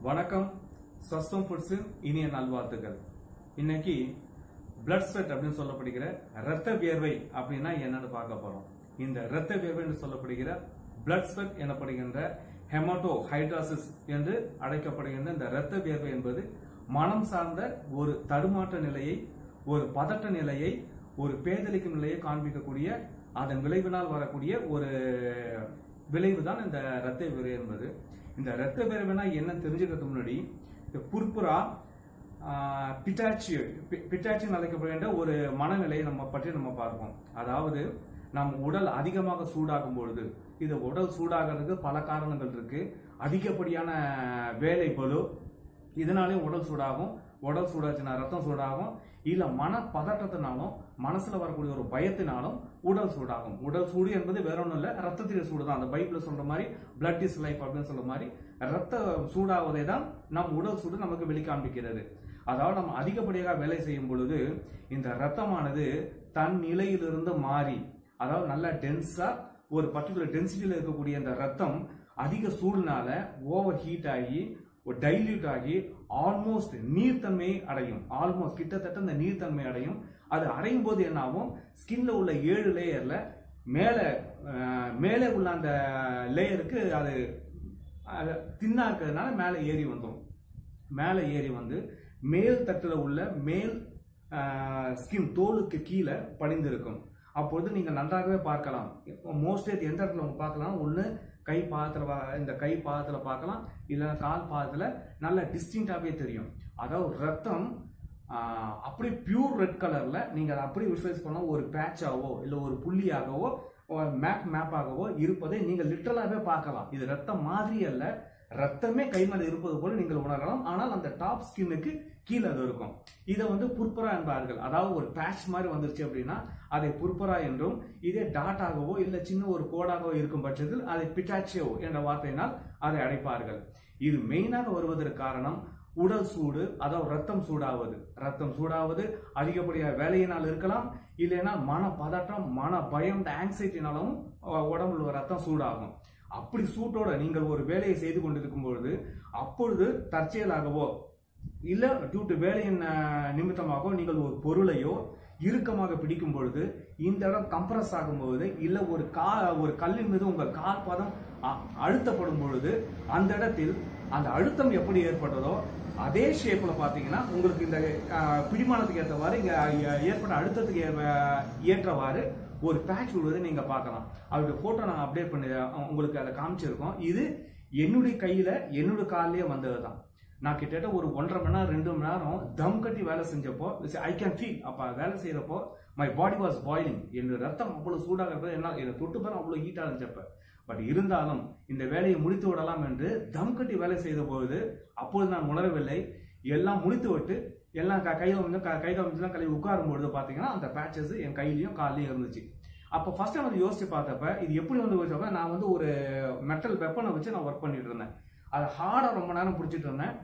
வணக்கம். ஸ்வஸ்தம் ஃபுட்ஸின் இனிய நல்வாழ்த்துக்கள். இன்னைக்கு பிளட் ஸ்வெட் அப்படின்னு சொல்லப்படுகிற இரத்த வியர்வை அப்படின்னா என்னன்னு பார்க்க போறோம். இந்த இரத்த வியர்வை என்று சொல்லப்படுகிற பிளட் ஸ்வெட் எனப்படுகின்ற ஹெமட்டோ ஹைட்ராசிஸ் என்று அழைக்கப்படுகின்ற இந்த இரத்த வியர்வை என்பது மனம் சார்ந்த ஒரு தடுமாற்ற நிலையை, ஒரு பதட்ட நிலையை, ஒரு பேதலிக்கும் நிலையை காண்பிக்கக்கூடிய அதன் விளைவினால் வரக்கூடிய ஒரு விளைவு தான் இந்த இரத்த வியர்வை என்பது. இந்த இரத்த வியர்வைனா என்னன்னு தெரிஞ்சுக்கிறதுக்கு முன்னாடி இந்த புர்புரா பிட்டாச்சி அழைக்கப்படுகின்ற ஒரு மனநிலையை நம்ம பார்ப்போம். அதாவது நம் உடல் அதிகமாக சூடாகும் பொழுது, இது உடல் சூடாகிறதுக்கு பல காரணங்கள் இருக்கு. அதிகப்படியான வேலை பளு, இதனாலேயும் உடல் சூடாகும். உடல் சூடாச்சுன்னா ரத்தம் சூடாகும். இல்ல மன பதட்டத்தினாலும் மனசுல வரக்கூடிய ஒரு பயத்தினாலும் உடல் சூடாகும். உடல் சூடு என்பது வேற ஒன்றும் இல்ல, ரத்தத்திலே சூடுதான். அந்த பைபிள்ல சொல்ற மாதிரி பிளட் இஸ் லைஃப் அப்படின்னு சொல்ற மாதிரி ரத்த சூடாவதை தான் நம் உடல் சூடு நமக்கு வெளிக்காண்பிக்கிறது. அதாவது நம்ம அதிகப்படியாக வேலை செய்யும் பொழுது இந்த ரத்தமானது தன் நிலையிலிருந்து மாறி, அதாவது நல்ல டென்ஸா ஒரு பர்டிகுலர் டென்சிட்டியில இருக்கக்கூடிய இந்த ரத்தம் அதிக சூடுனால ஓவர் ஹீட் ஆகி டைல்யூட் ஆகி ஆல்மோஸ்ட் நீர்த்தன்மை அடையும். ஆல்மோஸ்ட் கிட்டத்தட்ட இந்த நீர்த்தன்மை அடையும். அது அடையும் போது என்ன ஆகும், ஸ்கின்ல உள்ள 7 லேயர்ல மேலே உள்ள அந்த லேயருக்கு அது தின்னா இருக்கிறதுனால மேலே ஏறி வந்துடும். மேலே ஏறி வந்து மேல் தட்டுல உள்ள மேல் ஸ்கின் தோலுக்கு கீழே படிந்திருக்கும். அப்பொழுது நீங்க நன்றாகவே பார்க்கலாம். மோஸ்ட்லி எந்த இடத்துல பார்க்கலாம், ஒன்று கை பாதத்துல, இந்த கை பாதத்துல பார்க்கலாம், இல்லைன்னா கால் பாதத்துல நல்ல டிஸ்டிங்டாவே தெரியும். அதாவது ரத்தம் அப்படி பியூர் ரெட் கலர்ல நீங்க அதை அப்படி விஷுவலைஸ் பண்ண ஒரு பேட்சாவோ இல்ல ஒரு புள்ளியாகவோ மேப்பாகவோ இருப்பதை நீங்க லிட்டரலாவே பார்க்கலாம். இது ரத்தம் மாதிரி அல்ல, ரத்தமே கை மேல இருப்பது போல நீங்கள் உணரலாம். ஆனால் அந்த டாப் ஸ்கின்னுக்கு கீழே அது இருக்கும். இதை வந்து புர்பரா என்பார்கள். அதாவது ஒரு பேட்ச் மாதிரி வந்துருச்சு அப்படின்னா அதை புர்பரா என்றும், இதே டாட்டாகவோ இல்ல சின்ன ஒரு கோடாகவோ இருக்கும் பட்சத்தில் அதை பிட்டாச்சியோ என்ற வார்த்தையினால் அதை அழைப்பார்கள். இது மெயினாக வருவதற்கு காரணம் உடல் சூடு, அதாவது ரத்தம் சூடாவது அதிகப்படியாக வேலையினால் இருக்கலாம். இல்லைன்னா மன பதட்டம், மன பயம், ஆங்ஸைட்டினாலும் உடம்புல ரத்தம் சூடாகும். அப்படி சூட்டோட நீங்கள் ஒரு வேலையை செய்து கொண்டிருக்கும் பொழுது, அப்பொழுது தற்செயலாகவோ இல்ல டியூ டு வேலையின் நிமித்தமாகவோ நீங்கள் ஒரு பொருளையோ இறுக்கமாக பிடிக்கும் பொழுது இந்த இடம் கம்ப்ரஸ் ஆகும்போது, இல்ல ஒரு கல்லின் மீது உங்கள் கால் பாதம் அழுத்தப்படும் பொழுது அந்த இடத்தில் அந்த அழுத்தம் எப்படி ஏற்பட்டதோ அதே ஷேப்ல பாத்தீங்கன்னா உங்களுக்கு இந்த பிடிமானத்துக்கு ஏற்றவாறு இங்க ஏற்பட்ட அழுத்தத்துக்கு ஏற்றவாறு ஒரு பேட்ச் விடுவதை நீங்க பார்க்கலாம். அதோட போட்டோ நான் அப்டேட் பண்ணி உங்களுக்கு அதை காமிச்சிருக்கோம். இது என்னுடைய கையில என்னோட காலிலேயே வந்ததுதான். நான் கிட்டத்தட்ட ஒரு 1.5 மணி நேரம் 2 மணி நேரம் தம் கட்டி வேலை செஞ்சப்போ ஐ கேன் ஃபீல். அப்ப வேலை செய்யறப்போ மை பாடி வாஸ் பாய்லிங். என்னோட ரத்தம் அவ்வளவு சூடாக என்ன என்னை தொட்டு பேர் அவ்வளவு ஹீட்டா இருந்துச்சப்ப. பட் இருந்தாலும் இந்த வேலையை முடித்து விடலாம் என்று தம் கட்டி வேலை செய்த பொழுது அப்பொழுது நான் உணரவில்லை. எல்லாம் முடித்து விட்டு எல்லாம் கையில கழுவி உட்காரும் பொழுது பாத்தீங்கன்னா அந்த பேச்சஸ் என் கையிலயும் காலையும் இருந்துச்சு. அப்ப ஃபர்ஸ்ட் டைம் வந்து யோசிச்சு பார்த்தப்ப இது எப்படி வந்து வச்சப்ப நான் வந்து ஒரு மெட்டல் வெப்பனை வச்சு நான் ஒர்க் பண்ணிட்டு இருந்தேன். அதை ஹார்டா ரொம்ப நேரம் பிடிச்சிட்டு இருந்தேன்.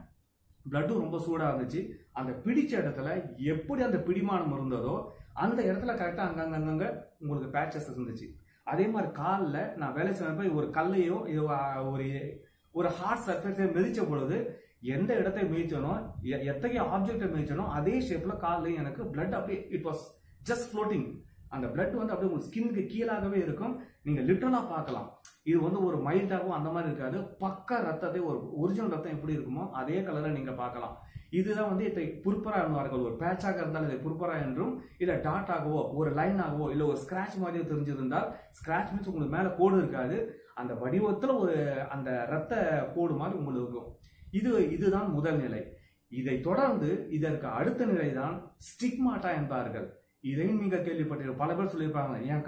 பிளட்டும் ரொம்ப சூடா இருந்துச்சு. அந்த பிடிச்ச இடத்துல எப்படி அந்த பிடிமானம் இருந்ததோ அந்த இடத்துல கரெக்டா அங்கங்க உங்களுக்கு பேச்சஸ் இருந்துச்சு. அதே மாதிரி காலில் நான் வேலை செய்யறப்ப ஒரு கல்லையோ ஒரு ஹார்ட் சர்ஃபேஸை மிதிச்ச பொழுது எந்த இடத்தை மிதிச்சனோ, எத்தகைய ஆப்ஜெக்டை மிதிச்சனோ அதே ஷேப்ல காலில் எனக்கு பிளட் அப்படியே இட் வாஸ் ஜஸ்ட் ஃப்ளோட்டிங். அந்த பிளட் வந்து அப்படியே உங்க ஸ்கின்னுக்கு கீழாகவே இருக்கும். நீங்க லிட்டரலா பார்க்கலாம். இது வந்து ஒரு மைல்டாகவும் அந்த மாதிரி இருக்காது. பக்கா ரத்தத்தை ஒரு ஒரிஜினல் ரத்தம் எப்படி இருக்குமோ அதே கலரை நீங்க பார்க்கலாம். இதுதான் வந்து இதை புர்பரா என்பார்கள். ஒரு பேட்சாக இருந்தால் இதை புர்பரா என்றும், இல்ல டாட் ஆகவோ ஒரு லைன் ஆகவோ இல்ல ஒரு ஸ்கிராச் மாதிரியோ தெரிஞ்சிருந்தால், ஸ்கிராச் மீன்ஸ் உங்களுக்கு மேல கோடு இருக்காது, அந்த வடிவத்துல ஒரு அந்த ரத்த கோடு மாதிரி உங்களுக்கு இருக்கும். இதுதான் முதல் நிலை. இதை தொடர்ந்து இதற்கு அடுத்த நிலை தான் ஸ்டிக்மாட்டா என்பார்கள். இதையும் நீங்க கேள்விப்பட்டிருக்க பல பேர் சொல்லியிருப்பாங்க, என்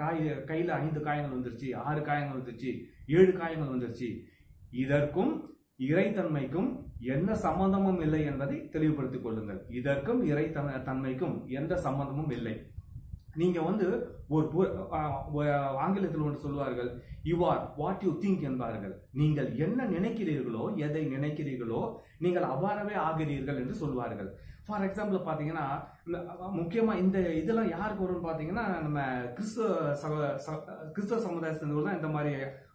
கையில 5 காயங்கள் வந்துருச்சு, 6 காயங்கள் வந்துருச்சு, 7 காயங்கள் வந்துருச்சு. இதற்கும் இறைத்தன்மைக்கும் எந்த சம்பந்தமும் இல்லை என்பதை தெளிவுபடுத்திக் கொள்ளுங்கள். இதற்கும் இறைத்தன்மைக்கும் எந்த சம்பந்தமும் இல்லை. நீங்க வந்து ஆங்கிலத்தில் ஒன்று சொல்வார்கள், you are what you think என்பார்கள். நீங்கள் என்ன நினைக்கிறீர்களோ, எதை நினைக்கிறீர்களோ நீங்கள் அவ்வாறவே ஆகிறீர்கள் என்று சொல்வார்கள். ஃபார் எக்ஸாம்பிள் பாத்தீங்கன்னா, முக்கியமா இந்த இதெல்லாம் யாருக்கு வரும்னு பாத்தீங்கன்னா, நம்ம கிறிஸ்தவ சமுதாயத்தினர்கள் தான் இந்த மாதிரி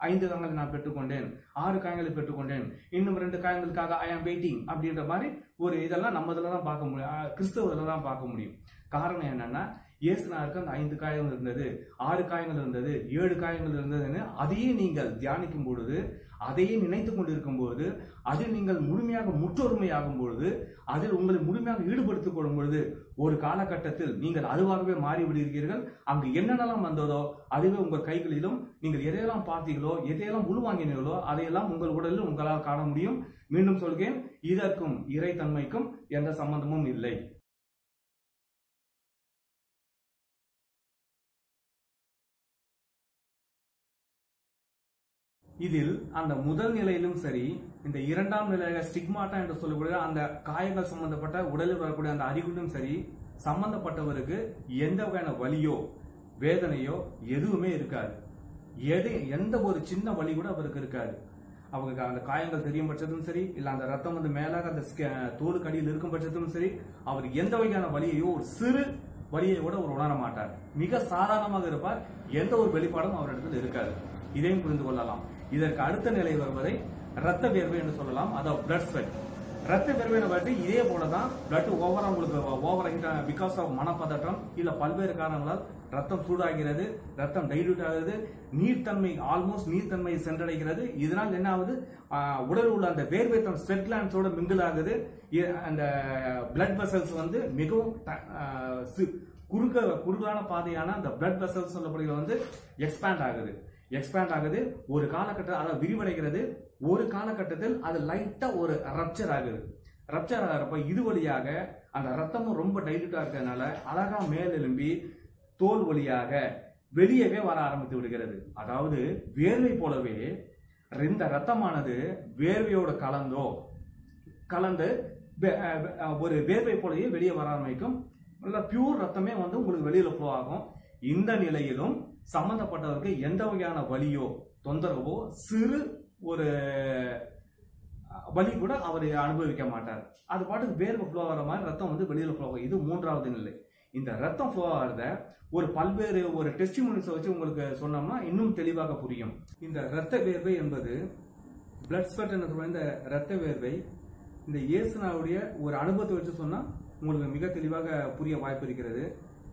5 காயங்களை நான் பெற்றுக்கொண்டேன், 6 காயங்களை பெற்றுக்கொண்டேன், இன்னும் 2 காயங்களுக்காக ஐ ஆம் வெயிட்டிங் அப்படின்ற மாதிரி ஒரு இதெல்லாம் நம்ம இதில் தான் பார்க்க முடியும், கிறிஸ்தவத்தில் தான் பார்க்க முடியும். காரணம் என்னன்னா, இயேசுநாதருக்கு அந்த 5 காயங்கள் இருந்தது, 6 காயங்கள் இருந்தது, 7 காயங்கள் இருந்ததுன்னு அதையே நீங்கள் தியானிக்கும் பொழுது, அதையே நினைத்து கொண்டிருக்கும் பொழுது, அதில் நீங்கள் முழுமையாக முற்றொருமையாகும் பொழுது, அதில் உங்களை முழுமையாக ஈடுபடுத்திக் கொள்ளும் பொழுது, ஒரு காலகட்டத்தில் நீங்கள் அதுவாகவே மாறிவிடுகிறீர்கள். அங்கு என்னென்னலாம் வந்ததோ அதுவே உங்கள் கைகளிலும், நீங்கள் எதையெல்லாம் பார்த்தீங்களோ, எதையெல்லாம் உள்வாங்கினீர்களோ அதையெல்லாம் உங்கள் உடலில் உங்களால் காண முடியும். மீண்டும் சொல்கிறேன், இதற்கும் இறைத்தன்மைக்கும் எந்த சம்பந்தமும் இல்லை. இதில் அந்த முதல் நிலையிலும் சரி, இந்த 2ஆம் நிலையாக ஸ்டிக்மாட்டா என்று சொல்லக்கூடிய அந்த காயங்கள் சம்பந்தப்பட்ட உடலில் வரக்கூடிய அந்த அறிகுறியும் சரி, சம்பந்தப்பட்டவருக்கு எந்த வகையான வலியோ வேதனையோ எதுவுமே இருக்காது. எந்த ஒரு சின்ன வலி கூட அவருக்கு இருக்காது. அவருக்கு அந்த காயங்கள் தெரியும் பட்சத்தும் சரி, இல்ல அந்த ரத்தம் வந்து மேலாக அந்த தோலுக்கு அடியில் இருக்கும் பட்சத்தும் சரி, அவர் எந்த வகையான வலியையோ, ஒரு சிறு வலியை கூட அவர் உணர மாட்டார். மிக சாதாரணமாக இருப்பார். எந்த ஒரு வெளிப்பாடும் அவரிடத்தில் இருக்காது. இதையும் புரிந்து கொள்ளலாம். இதற்கு அடுத்த நிலை வருவதை ரத்த வேர்வை என்று சொல்லலாம். அதாவது பிளட் ஸ்வெட். ரத்த வேர்வை பற்றி இதே போலதான் பிளட் ஓவரா உங்களுக்கு ஓவர் பிகாஸ் ஆஃப் மனப்பதற்றம் இல்ல பல்வேறு காரணங்களால் ரத்தம் சூடாகிறது, ரத்தம் டைல்யூட் ஆகுது, நீர்த்தன்மை ஆல்மோஸ்ட் நீர்த்தன்மை சென்றடைகிறது. இதனால் என்ன ஆகுது, உடல் உள்ள அந்த வேர்வை ஸ்வெட் கிளாண்ட்ஸோட மிங்கிள் ஆகுது. அந்த பிளட் வெசல்ஸ் வந்து மிகவும் குறுகலான பாதையான அந்த பிளட் வெசல்ஸ் சொல்லப்படுகிறது வந்து எக்ஸ்பேண்ட் ஆகுது. ஒரு காலகட்டத்தில் அதை விரிவடைகிறது. ஒரு காலகட்டத்தில் அது லைட்டா ஒரு ரப்சர் ஆகிறப்ப இது வழியாக அந்த ரத்தமும் ரொம்ப டைல்யூட்டா இருக்கிறதுனால அழகா மேலெலும்பி தோல் வழியாக வெளியவே வர ஆரம்பித்து விடுகிறது. அதாவது வேர்வை போலவே இந்த ரத்தமானது வேர்வையோட கலந்து ஒரு வேர்வை போலவே வெளியே வர ஆரம்பிக்கும். நல்ல பியூர் ரத்தமே வந்து உங்களுக்கு வெளியில ஃப்ளோ ஆகும். இந்த நிலையிலும் சம்பந்தப்பட்டவருக்கு எந்த வகையான வலியோ தொந்தரவோ சிறு ஒரு வலி கூட அவர் அனுபவிக்க மாட்டார். அது பாட்டுக்கு வேர்வை ஃப்ளோ ஆகிற மாதிரி ரத்தம் வந்து வெளியில ஃப்ளோ ஆகும். இது 3வது நிலை. இந்த ரத்தம் ஃப்ளோ ஆகிறத பல்வேறு டெஸ்டிமோனிஸ் வச்சு உங்களுக்கு சொன்னோம்னா இன்னும் தெளிவாக புரியும். இந்த ரத்த வேர்வை என்பது பிளட் ஸ்வெட் என்று சொல்ற இந்த ரத்த வேர்வை இந்த இயேசுநாவுடைய ஒரு அனுபவத்தை வச்சு சொன்னா உங்களுக்கு மிக தெளிவாக புரிய வாய்ப்பு இருக்கிறது.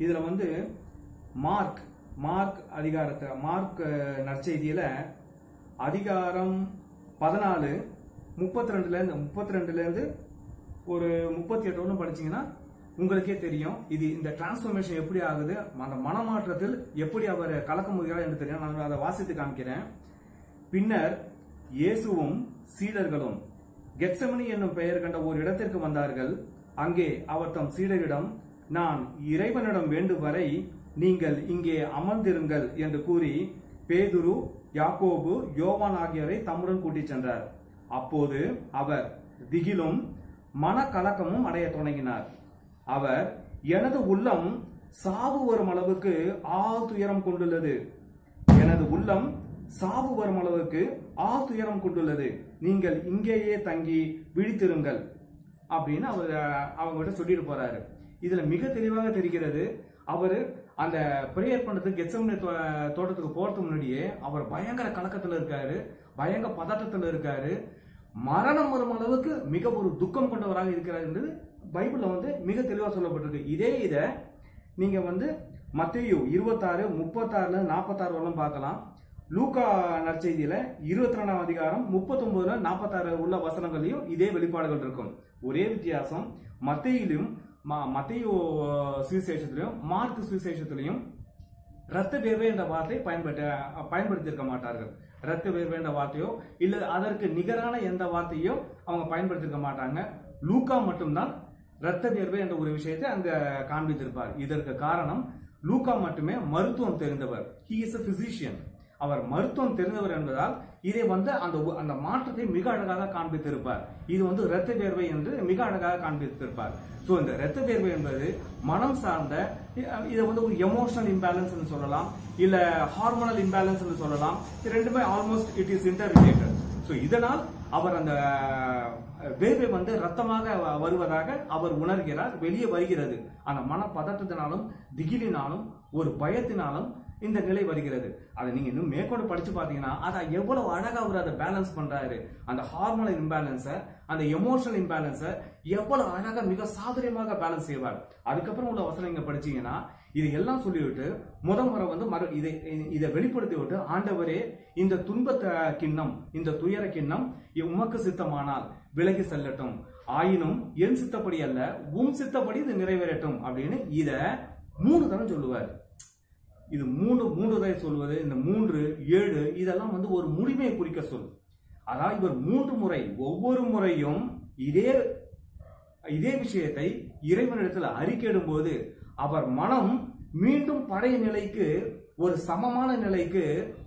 இதுல வந்து மார்க் நற்செய்தியில அதிகாரம் 14 32 இருந்து ஒரு 38 படிச்சீங்கன்னா உங்களுக்கே தெரியும். இது இந்த டிரான்ஸ்ஃபர்மேஷன் எப்படி ஆகுது, அந்த மனமாற்றத்தில் எப்படி அவர் கலக்க முடிகிறார் என்று தெரியும். நான் அதை வாசித்து காமிக்கிறேன். பின்னர் இயேசுவும் சீடர்களும் கெத்செமனி என்னும் பெயர் கண்ட ஒரு இடத்திற்கு வந்தார்கள். அங்கே அவர் தம் சீடரிடம், நான் இறைவனிடம் வேண்டும் வரை நீங்கள் இங்கே அமர்ந்திருங்கள் என்று கூறி பேதுரு, யாக்கோபு, யோவான் ஆகியோரை தம்முடன் கூட்டிச் சென்றார். அப்போது அவர் திகிலும் மனக்கலக்கமும் அடைய தொடங்கினார். அவர், எனது உள்ளம் சாவு வரும் அளவுக்கு துயரம் கொண்டுள்ளது, நீங்கள் இங்கேயே தங்கி விழித்திருங்கள் அப்படின்னு அவங்ககிட்ட சொல்லிட்டு போறாரு. இதுல மிக தெளிவாக தெரிகிறது, அவரு அந்த பிரேயர் பண்றதுக்கு கெத்செமனி தோட்டத்துக்கு போறதுக்கு முன்னாடியே அவர் பயங்கர கலக்கத்துல இருக்காரு, பயங்கர பதட்டத்துல இருக்காரு, மரணம் வரும் அளவுக்கு மிக ஒரு துக்கம் கொண்டவராக இருக்கிறார் என்று பைபிள்ல வந்து மிக தெளிவா சொல்லப்பட்டிருக்கு. இதை நீங்க வந்து மத்தேயு 26, 36, 46 வரலாம் பார்க்கலாம். லூக்கா நற்செய்தியில 22ஆம் அதிகாரம் 39, 46 உள்ள வசனங்களையும் இதே வெளிப்பாடுகள் இருக்கும். ஒரே வித்தியாசம், மத்தேயு சுவிசேஷத்திலையும் மார்க் சுவிசேஷத்திலையும் ரத்த வேர்வை என்ற வார்த்தை பயன்படுத்தியிருக்க மாட்டார்கள். ரத்த வேர்வை என்ற வார்த்தையோ இல்ல அதற்கு நிகரான எந்த வார்த்தையோ அவங்க பயன்படுத்தியிருக்க மாட்டாங்க. லூக்கா மட்டும்தான் ரத்த வேர்வை என்ற ஒரு விஷயத்தை அங்க காண்பித்திருப்பார். இதற்கு காரணம், லூக்கா மட்டுமே மருத்துவம் தெரிந்தவர். He is a physician. அவர் மருத்துவம் தெரிந்தவர் என்பதால் இதை அந்த மாற்றத்தை மிக அழகாக காண்பித்திருப்பார். இது இரத்த வேர்வை என்று மிக அழகாக காண்பித்திருப்பார். சோ இந்த இரத்த வேர்வை என்பது மனம் சார்ந்த, இதை ஒரு எமோஷனல் இம்பேலன்ஸ் சொல்லலாம், இல்ல ஹார்மோனல் இம்பேலன்ஸ் சொல்லலாம். இது ரெண்டுமே almost it is inter related. So இதனால் அவர் அந்த வேர்வை ரத்தமாக வருவதாக அவர் உணர்கிறார், வெளியே வருகிறது. அந்த மன பதட்டத்தினாலும் திகிலினாலும் ஒரு பயத்தினாலும் இந்த நிலை வருகிறது. அதை நீங்க இன்னும் மேற்கொண்டு படிச்சு பாத்தீங்கன்னா அதை எவ்வளவு அழகா அவர் அதை பேலன்ஸ் பண்றாரு. அந்த ஹார்மோனல் இம்பேலன்ஸ, அந்த எமோஷனல் இம்பேலன்ஸ எவ்வளவு அழகா மிக சாதுரியமாக பேலன்ஸ் செய்வார். அதுக்கப்புறம் உள்ள வசனம் நீங்க படிச்சீங்கன்னா இது எல்லாம் சொல்லிவிட்டு முறை இதை வெளிப்படுத்தி விட்டு, ஆண்டவரே இந்த துன்ப கிண்ணம், இந்த துயர கிண்ணம் உமக்கு சித்தமானால் விலகி செல்லட்டும், ஆயினும் என் சித்தப்படி அல்ல உம் சித்தப்படி இது நிறைவேறட்டும் அப்படின்னு இத 3 தரம் சொல்லுவார். இது மூன்று தடவை சொல்வது, இந்த 3, 7 இதெல்லாம் ஒரு முழுமையை குறிக்க சொல். அதாவது இவர் 3 முறை, ஒவ்வொரு முறையும் இதே விஷயத்தை இறைவனிடத்தில் அறிக்கையிடும் போது அவர் மனம் மீண்டும் பழைய நிலைக்கு, ஒரு சமமான நிலைக்கு,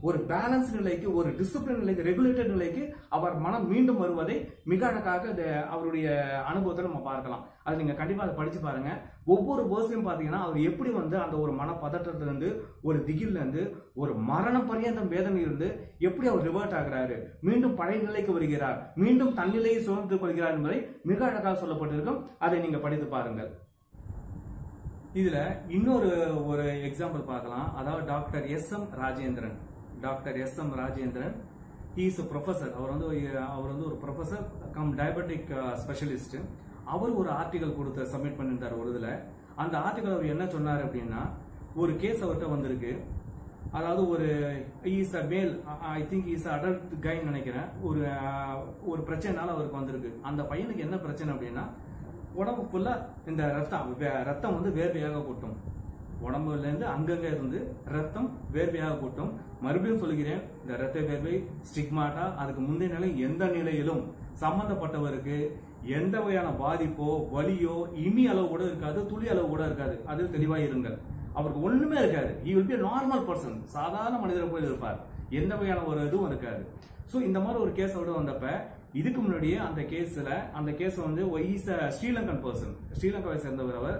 ஒரு பேலன்ஸ் நிலைக்கு, ஒரு டிசிப்ளின் நிலைக்கு, ரெகுலேட்டட் நிலைக்கு அவர் மனம் மீண்டும் வருவதை மிக அழகாக அவருடைய அனுபவத்தை நம்ம பார்க்கலாம். அது நீங்க கண்டிப்பா அதை படிச்சு பாருங்க. ஒவ்வொரு வேர்ஸ்லயும் பாத்தீங்கன்னா அவர் எப்படி அந்த ஒரு மன பதற்றத்திலிருந்து, ஒரு திகில்ல இருந்து, ஒரு மரணம் பரியந்தம் வேதனை இருந்து எப்படி அவர் ரிவர்ட் ஆகிறாரு, மீண்டும் பழைய நிலைக்கு வருகிறார், மீண்டும் தன்னிலையை சுதந்திரத்துக் கொள்கிறார் என்பதை மிக அழகாக சொல்லப்பட்டிருக்கும். அதை நீங்க படித்து பாருங்கள். இதுல இன்னொரு எக்ஸாம்பிள் பார்க்கலாம். அதாவது doctor S M. Rajendran. Doctor S M. Rajendran is professor. அவர் ஒரு ப்ரொஃபசர் கம் டயபெட்டிக் ஸ்பெஷலிஸ்ட். அவர் ஒரு ஆர்டிகல் சப்மிட் பண்ணியிருந்தார் ஒரு இதுல. அந்த ஆர்டிகல் அவர் என்ன சொன்னார் அப்படின்னா, ஒரு கேஸ் அவர்கிட்ட வந்திருக்கு. அதாவது இஸ் அ மேல், ஐ திங்க் இஸ் அடல்ட் கைன்னு நினைக்கிறேன். ஒரு பிரச்சனைனால அவருக்கு வந்திருக்கு. அந்த பையனுக்கு என்ன பிரச்சனை அப்படின்னா, உடம்பு ஃபுல்லா இந்த ரத்தம் வேர்வையாக கொட்டும். உடம்புல இருந்து அங்கங்க இருந்து ரத்தம் வேர்வையாக கொட்டும். மறுபடியும் சொல்கிறேன், இந்த ரத்த வேர்வை ஸ்டிக்மாட்டா, அதுக்கு முந்தைய நிலை எந்த நிலையிலும் சம்பந்தப்பட்டவருக்கு எந்த வகையான பாதிப்போ வலியோ இமி அளவு கூட இருக்காது, துளி அளவு கூட இருக்காது. அதில் தெளிவாக இருங்கள். அவருக்கு ஒண்ணுமே இருக்காது. he will be a normal person, சாதாரண மனிதர் போல இருப்பார். எந்த வகையான இதுவும் இருக்காது. சோ இந்த மாதிரி ஒரு கேஸ் வந்தப்ப, இதுக்கு முன்னாடியே அந்த கேஸ் ஸ்ரீலங்கன் பர்சன், ஸ்ரீலங்காவை சேர்ந்தவர்.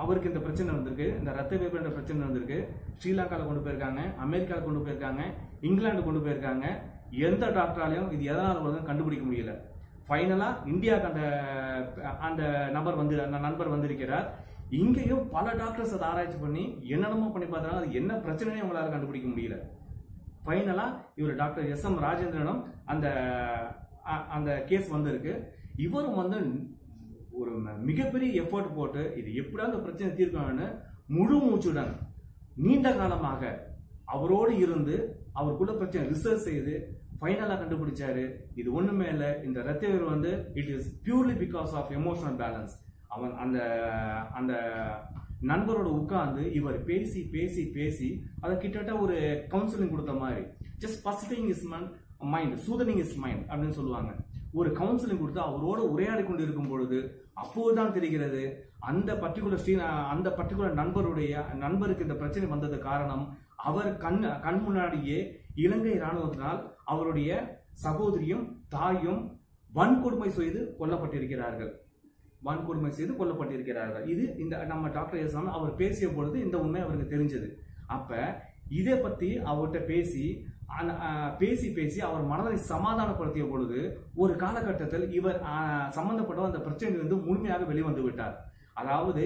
அவருக்கு இந்த பிரச்சனை வந்திருக்கு, இந்த ரத்த வேர்வை பிரச்சனை வந்திருக்கு. ஸ்ரீலங்கால கொண்டு போயிருக்காங்க, அமெரிக்கால கொண்டு போயிருக்காங்க, இங்கிலாந்து கொண்டு போயிருக்காங்க. எந்த டாக்டராலையும் இது எதனால வருதுன்னு கண்டுபிடிக்க முடியல. ஃபைனலா இந்தியாவுக்கு அந்த நண்பர் வந்திருக்கிறார். இங்கேயும் பல டாக்டர்ஸ் அதை ஆராய்ச்சி பண்ணி என்னென்னமோ பண்ணி பார்த்தாங்க, அது என்ன பிரச்சனையும் உங்களால கண்டுபிடிக்க முடியல. ஃபைனலா இவர் டாக்டர் எஸ்.எம். ராஜேந்திரனும் அந்த கேஸ் வந்திருக்கு. இவரும் ஒரு மிகப்பெரிய எஃபர்ட் போட்டு இது எப்படியாவது பிரச்சனை தீர்க்கணும்னு முழு மூச்சுடன் நீண்ட காலமாக அவரோடு இருந்து அவருக்குள்ள பிரச்சனை ரிசர்ச் செய்து ஃபைனலா கண்டுபிடிச்சாரு. இது ஒண்ணுமே இல்ல, இந்த ரத்த வேர்வை it is purely because of emotional balance. அவன் அந்த நண்பரோட உட்கார்ந்து இவர் பேசி பேசி பேசி அதை கிட்டத்தட்ட ஒரு கவுன்சிலிங் கொடுத்த மாதிரி, just pacifying his mind, soothing his mind அப்படின்னு சொல்லுவாங்க. ஒரு கவுன்சிலிங் கொடுத்து அவரோட உரையாடி கொண்டு இருக்கும் பொழுது அப்போதுதான் தெரிகிறது அந்த பர்டிகுலர் நண்பருக்கு இந்த பிரச்சனை வந்தது காரணம் அவர் கண் முன்னாடியே இலங்கை ராணுவத்தினால் அவருடைய சகோதரியும் தாயும் வன்கொடுமை செய்து கொல்லப்பட்டிருக்கிறார்கள். இது இந்த நம்ம டாக்டர் எஸ். அவர் பேசிய பொழுது இந்த உண்மை அவருக்கு தெரிஞ்சது. அப்ப இதை பத்தி அவர்கிட்ட பேசி அவர் மனதை சமாதானப்படுத்திய பொழுது ஒரு காலகட்டத்தில் இவர் சம்பந்தப்பட்ட அந்த பிரச்சனையிலிருந்து முழுமையாக வெளிவந்து விட்டார். அதாவது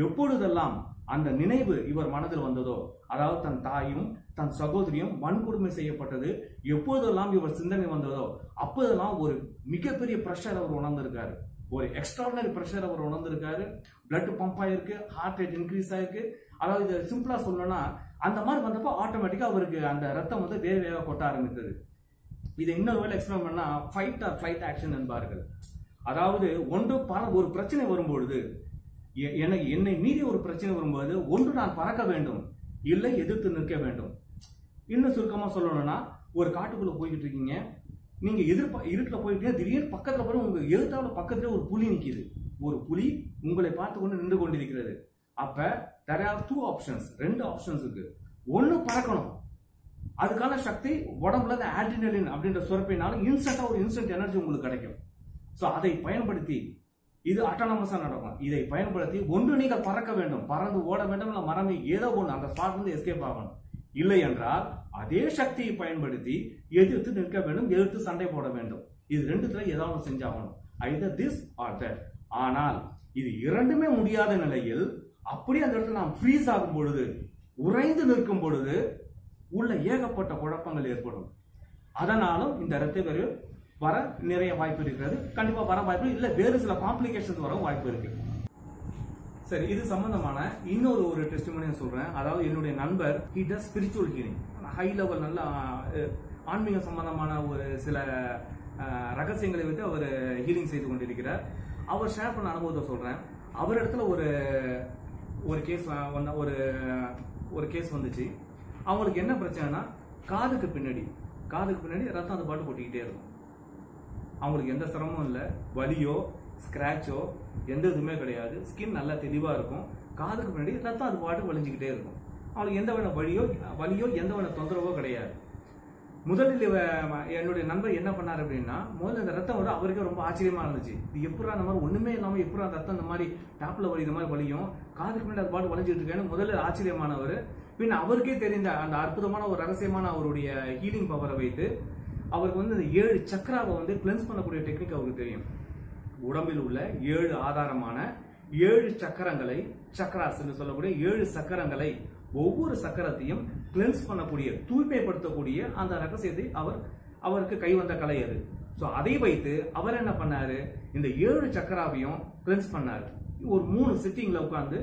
எப்பொழுதெல்லாம் அந்த நினைவு இவர் மனதில் வந்ததோ, அதாவது தன் தாயும் தன் சகோதரியும் வன்கொடுமை செய்யப்பட்டது எப்போதெல்லாம் இவர் சிந்தனை வந்ததோ அப்போதெல்லாம் ஒரு மிகப்பெரிய பிரஷர் அவர் உணர்ந்திருக்காரு. ஒரு எக்ஸ்ட்ராடினரி பிரஷர் அவர் உணர்ந்திருக்காரு. பிளட் பம்ப் ஆயிருக்கு, ஹார்ட் ரேட் இன்க்ரீஸ் ஆயிருக்கு. அதாவது இதை சிம்பிளா சொல்லணும்னா அந்த மாதிரி வந்தப்போ ஆட்டோமேட்டிக்கா அவருக்கு அந்த ரத்தம் வேக கொட்ட ஆரம்பித்தது. இதை இன்னொரு வேலை எக்ஸ்பிளைன் பண்ணா ஃபைட் ஆர் ஃபிளைட் ஆக்ஷன் என்பார்கள். அதாவது ஒரு பிரச்சனை வரும்பொழுது, என்னை மீறி ஒரு பிரச்சனை வரும்போது ஒன்று நான் பறக்க வேண்டும், இல்லை எதிர்த்து நிற்க வேண்டும். இன்னும் சுருக்கமா சொல்லணும்னா, ஒரு காட்டுக்குள்ள போய்கிட்டு இருக்கீங்க, நீங்க இருட்டுல போயிட்டு திடீர்னு பக்கத்துல போய் உங்க எதிர்த்தால பக்கத்துல ஒரு புலி நிக்குது. ஒரு புலி உங்களை பார்த்து கொண்டு நின்று கொண்டிருக்கிறது. அப்ப there are two options, 2 options இருக்கு. ஒன்னு பறக்கணும், அதுக்கான சக்தி உடம்புல அந்த ஆட்ரினலின் அப்படின்ற சுரப்பினால இன்ஸ்டன்டா ஒரு இன்ஸ்டன்ட் எனர்ஜி உங்களுக்கு கிடைக்கும். ஸோ அதை பயன்படுத்தி இது அட்டானமஸா நடக்கும். இதை பயன்படுத்தி ஒன்று நீங்கள் பறக்க வேண்டும், பறந்து ஓட வேண்டும், இல்லை மரம் ஏதோ ஒன்று அந்த ஸ்பாட் வந்து எஸ்கேப் ஆகணும். இல்லை என்றால் அதே சக்தியை பயன்படுத்தி எதிர்த்து நிற்க வேண்டும், எதிர்த்து சண்டை போட வேண்டும். இது ரெண்டுத்துல ஏதாவது செஞ்சாகணும். Either this or that. ஆனால் இது இரண்டுமே முடியாத நிலையில் அப்படி அந்த இடத்துல நாம் ஃப்ரீஸ் ஆகும் பொழுது, உறைந்து நிற்கும் பொழுது உள்ள ஏகப்பட்ட குழப்பங்கள் ஏற்படும். அதனாலும் இந்த இரத்த வேறு வர நிறைய வாய்ப்பு இருக்கிறது. கண்டிப்பா வர வாய்ப்பு இல்ல, வேறு சில காம்ப்ளிகேஷன்ஸ் வர வாய்ப்பு இருக்கு. சரி, இது சம்பந்தமான இன்னொரு டெஸ்டிமோனியை சொல்றேன். அதாவது என்னுடைய நண்பர் he does spiritual healing, high level நல்ல ஆன்மீக சம்பந்தமான ஒரு சில ரகசியங்களை வைத்து அவர் ஹீலிங் செய்து கொண்டிருக்கிறார். அவர் ஷேர் பண்ண அனுபவத்தை சொல்றேன். அவர் இடத்துல ஒரு கேஸ் வந்துச்சு. அவங்களுக்கு என்ன பிரச்சனைனா, காதுக்கு பின்னாடி ரத்தம் அந்த பாட்டு கொட்டிக்கிட்டே இருக்கும். அவங்களுக்கு எந்த சிரமமும் இல்லை, வலியோ ஸ்கிராச்சோ எந்த இதுவுமே கிடையாது. ஸ்கின் நல்லா தெளிவா இருக்கும். காதுக்கு பின்னாடி ரத்தம் அது பாட்டு வலிஞ்சுக்கிட்டே இருக்கும். அவங்களுக்கு எந்த வகையான வலியோ எந்த வகையான தொந்தரவோ கிடையாது. முதலில் என்னுடைய நண்பர் என்ன பண்ணார் அப்படின்னா, முதல்ல இந்த ரத்தம் வர அவருக்கே ரொம்ப ஆச்சரியமா இருந்துச்சு. இது எப்படா அந்த மாதிரி ஒண்ணுமே இல்லாம எப்படா ரத்தம் இந்த மாதிரி டாப்ல வலி இந்த மாதிரி வலியும், காதுக்கு முன்னாடி அது பாட்டு வலிஞ்சிட்டு இருக்கேன்னு முதல்ல ஆச்சரியமானவர். பின் அவருக்கே தெரிந்த அந்த அற்புதமான ஒரு ரகசியமான அவருடைய ஹீலிங் பவரை வைத்து அவருக்கு வந்து இந்த 7 சக்கராவை வந்து கிளென்ஸ் பண்ணக்கூடிய டெக்னிக் அவருக்கு தெரியும். உடம்பில் உள்ள 7 ஆதாரமான 7 சக்கரங்களை, சக்கராஸ் என்று சொல்லக்கூடிய 7 சக்கரங்களை, ஒவ்வொரு சக்கரத்தையும் கிளென்ஸ் பண்ணக்கூடிய, தூய்மைப்படுத்தக்கூடிய அந்த ரகசியத்தை அவருக்கு கைவந்த கலை அது. ஸோ அதை வைத்து அவர் என்ன பண்ணாரு, இந்த 7 சக்கராவையும் கிளென்ஸ் பண்ணாரு. ஒரு 3 சிட்டிங்ல உட்கார்ந்து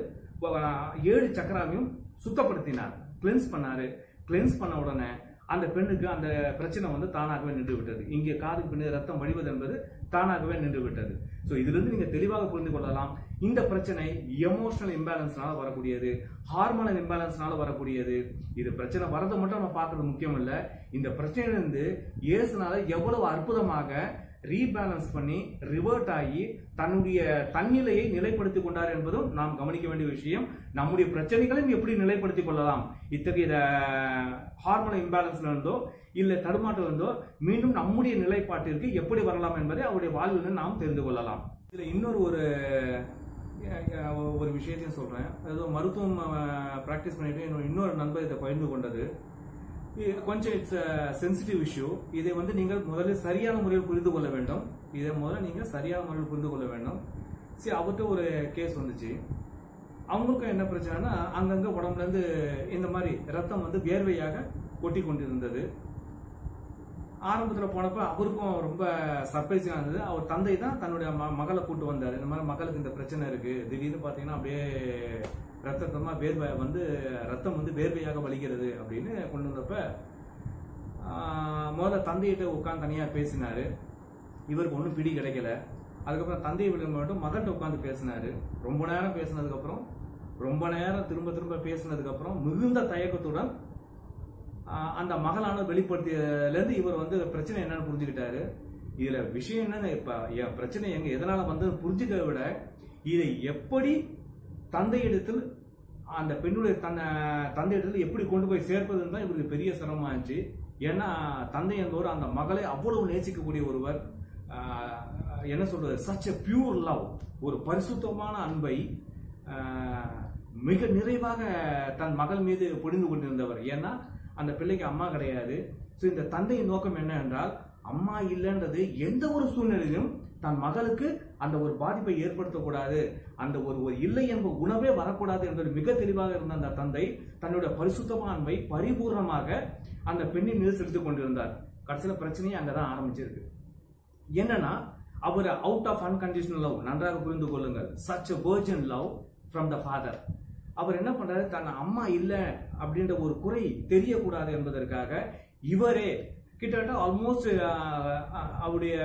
7 சக்கராவையும் சுத்தப்படுத்தினார், கிளென்ஸ் பண்ணாரு. கிளென்ஸ் பண்ண உடனே அந்த பெண்ணுக்கு அந்த பிரச்சனை வந்து தானாகவே நின்று விட்டது. இங்கே காதுக்கு பின்னாடி ரத்தம் வடிவது என்பது தானாகவே நின்று விட்டது. ஸோ இதிலிருந்து நீங்க தெளிவாக புரிந்து கொள்ளலாம், இந்த பிரச்சனை எமோஷனல் இம்பேலன்ஸ்னால வரக்கூடியது, ஹார்மோனல் இம்பேலன்ஸ்னால வரக்கூடியது. இது பிரச்சனை வரதை மட்டும் நம்ம பார்க்கறது முக்கியம் இல்லை, இந்த பிரச்சனையிலிருந்து இயேசுனால எவ்வளவு அற்புதமாக ரீபேலன்ஸ் பண்ணி ரிவர்ட் ஆகி தன்னுடைய தன்னிலையை நிலைப்படுத்திக் கொண்டார் என்பதும் நாம் கவனிக்க வேண்டிய விஷயம். நம்முடைய பிரச்சனைகளையும் எப்படி நிலைப்படுத்திக் கொள்ளலாம், இத்தகைய ஹார்மோனல் இம்பேலன்ஸ்ல இருந்தோ இல்ல தடுமாற்றம் இருந்தோ மீண்டும் நம்முடைய நிலைப்பாட்டிற்கு எப்படி வரலாம் என்பதை அவருடைய வாழ்வில் நாம் தெரிந்து கொள்ளலாம். இதுல இன்னொரு ஒரு விஷயத்தையும் சொல்றேன். அதாவது மருத்துவம் பிராக்டிஸ் பண்ணிட்டு இன்னொரு நண்பர் இதை பகிர்ந்து கொண்டது. கொஞ்சம் இட்ஸ் சென்சிட்டிவ் இஷ்யூ. இதை வந்து நீங்கள் முதல்ல சரியான முறையில் புரிந்து கொள்ள வேண்டும். சரி, அவர்கிட்ட ஒரு கேஸ் வந்துச்சு. அவங்களுக்கும் என்ன பிரச்சனைனா, அங்கங்க உடம்புல இருந்து இந்த மாதிரி ரத்தம் வந்து வேர்வையாக கொட்டி கொண்டிருந்தது. ஆரம்பத்தில் போனப்ப அவருக்கும் ரொம்ப சர்ப்ரைசிங்கா இருந்தது. அவர் தந்தை தான் தன்னுடைய மகளை கூட்டு வந்தார். இந்த மாதிரி மகளுக்கு இந்த பிரச்சனை இருக்கு, திடீர்னு பாத்தீங்கன்னா அப்படியே ரத்தமா வேர்வை வந்து ரத்தம் வந்து வேர்வையாக வலிக்கிறது அப்படின்னு கொண்டு வந்தப்ப முதல்ல தந்தையிட்ட உட்காந்து தனியா பேசினாரு. இவருக்கு ஒன்றும் பிடி கிடைக்கல. அதுக்கப்புறம் தந்தையை விட மட்டும் மகன்கிட்ட உட்காந்து பேசினாரு. ரொம்ப நேரம் பேசினதுக்கு அப்புறம், ரொம்ப நேரம் திரும்ப பேசினதுக்கு அப்புறம் மிகுந்த தயக்கத்துடன் அந்த மகளான வெளிப்படுத்தியதுல இருந்து இவர் வந்து பிரச்சனை என்னன்னு புரிஞ்சுக்கிட்டாரு. இதுல விஷயம் என்னன்னு, இப்ப பிரச்சனை எதனால வந்து புரிஞ்சுக்க விட, இதை எப்படி தந்தையிடத்தில் அந்த பெண்ணுடைய தந்தையிடத்தில் எப்படி கொண்டு போய் சேர்ப்பதுன்னு தான் இவருக்கு பெரிய சிரமமாச்சு. ஏன்னா தந்தை என்பவர் அந்த மகளை அவ்வளவு நேசிக்கக்கூடிய ஒருவர். என்ன சொல்றது, சச் எ பியூர் லவ், ஒரு பரிசுத்தமான அன்பை மிக நிறைவாக தன் மகள் மீது பொழிந்து கொண்டிருந்தவர். ஏன்னா அந்த பிள்ளைக்கு அம்மா கிடையாது. ஸோ இந்த தந்தையின் நோக்கம் என்ன என்றால், அம்மா இல்லைன்றது எந்த ஒரு சூழ்நிலையிலும் தன் மகளுக்கு அந்த ஒரு பாதிப்பை ஏற்படுத்தக்கூடாது, அந்த ஒரு இல்லை என்ப உணவே வரக்கூடாது என்பது மிக தெளிவாக இருந்த அந்த தந்தை தன்னுடைய பரிசுத்தமான அன்பை பரிபூர்ணமாக அந்த பெண்ணின் மீது செலுத்திக் கொண்டிருந்தார். கடைசியில பிரச்சனையே அங்கதான் ஆரம்பிச்சிருக்கு. என்னன்னா, அவர் அவுட் ஆஃப் அன்கண்டிஷனல் லவ், நன்றாக புரிந்து கொள்ளுங்கள், such a virgin love from the father. அவர் என்ன பண்றாரு, தன் அம்மா இல்லை அப்படின்ற ஒரு குறை தெரியக்கூடாது என்பதற்காக இவரே கிட்டத்தட்ட ஆல்மோஸ்ட் அவருடைய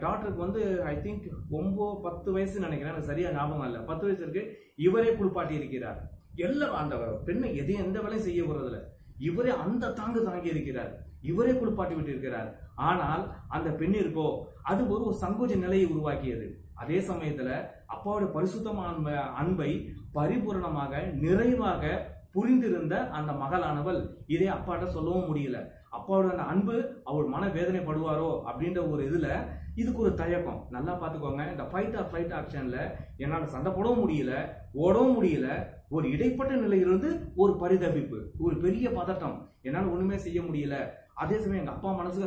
டாக்டருக்கு வந்து ஐ திங்க் 9-10 வயசு நினைக்கிறேன், எனக்கு சரியா ஞாபகம் இல்லை, 10 வயசு இருக்கு. இவரே குளிப்பாட்டி இருக்கிறார். எல்லாம் அந்த பெண்ணை எந்த வேலையும் செய்ய போறதில்ல, இவரே அந்த தாங்கி இருக்கிறார், இவரே குளிப்பாட்டி விட்டு இருக்கிறார். ஆனால் அந்த பெண்ணிற்கோ அது ஒரு சங்கோஜ நிலையை உருவாக்கியது. அதே சமயத்துல அப்பாவுடைய பரிசுத்தமான அன்பை பரிபூரணமாக நிறைவாக புரிந்திருந்த அந்த மகளானவள் இதை அப்பாட்ட சொல்லவும் முடியல. அப்பாவோட அந்த அன்பு அவர் மன வேதனைப்படுவாரோ அப்படின்ற ஒரு இதுல இதுக்கு ஒரு தயக்கம். நல்லா பாத்துக்கோங்க, இந்த ஃபைட் ஆர் ஃபிளைட் ஆக்ஷன்ல என்னால சண்டை போடவும் முடியல, ஓடவும் முடியல. ஒரு இடைப்பட்ட நிலையிலிருந்து ஒரு பரிதவிப்பு, ஒரு பெரிய பதட்டம், என்னால ஒண்ணுமே செய்ய முடியல. அதே சமயம் எங்க அப்பா மனசு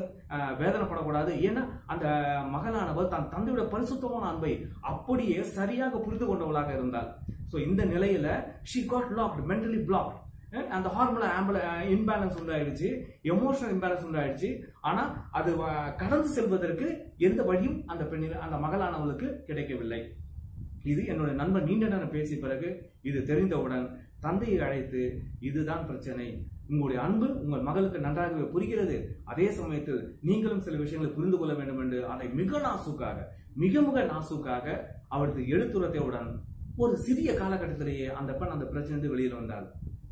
வேதனைப்படக்கூடாது. ஏன்னா அந்த மகளானவர் தன் தந்தையோட பரிசுத்தமான அன்பை அப்படியே சரியாக புரிந்து கொண்டவளாக இருந்தாள். சோ இந்த நிலையில she got locked, mentally blocked. அந்த ஹார்மோனல் இம்பேலன்ஸ் உண்டாயிடுச்சு, எமோஷனல் இம்பேலன்ஸ் உண்டாயிடுச்சு. ஆனா அது கடந்து செல்வதற்கு எந்த வழியும் அந்த பெண்ணில் அந்த மகளானவளுக்கு கிடைக்கவில்லை. இது என்னுடைய நண்பன் நீண்ட நேரம் பேசிய பிறகு இது தெரிந்தவுடன் தந்தையை அழைத்து, இதுதான் பிரச்சனை, உங்களுடைய அன்பு உங்கள் மகளுக்கு நன்றாகவே புரிகிறது, அதே சமயத்தில் நீங்களும் சில விஷயங்களை புரிந்து கொள்ள வேண்டும் என்று அதை மிக நாசூக்காக அவருக்கு எடுத்துரைத்தவுடன் ஒரு சிறிய காலகட்டத்திலேயே அந்த பெண் அந்த பிரச்சனை வெளியில் வந்தாள்.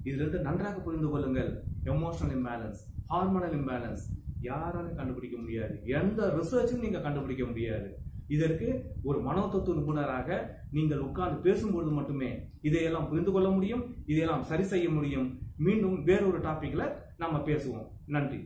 இதிலிருந்து நன்றாக புரிந்து கொள்ளுங்கள், எமோஷனல் இம்பேலன்ஸ், ஹார்மோனல் இம்பேலன்ஸ் யாராலும் கண்டுபிடிக்க முடியாது, எந்த ரிசர்ச்சும் நீங்க கண்டுபிடிக்க முடியாது. இதற்கு ஒரு மனோதத்துவ நிபுணராக நீங்கள் உட்கார்ந்து பேசும்பொழுது மட்டுமே இதையெல்லாம் புரிந்து கொள்ள முடியும், இதையெல்லாம் சரி செய்ய முடியும். மீண்டும் வேறொரு டாபிக்ல நம்ம பேசுவோம். நன்றி.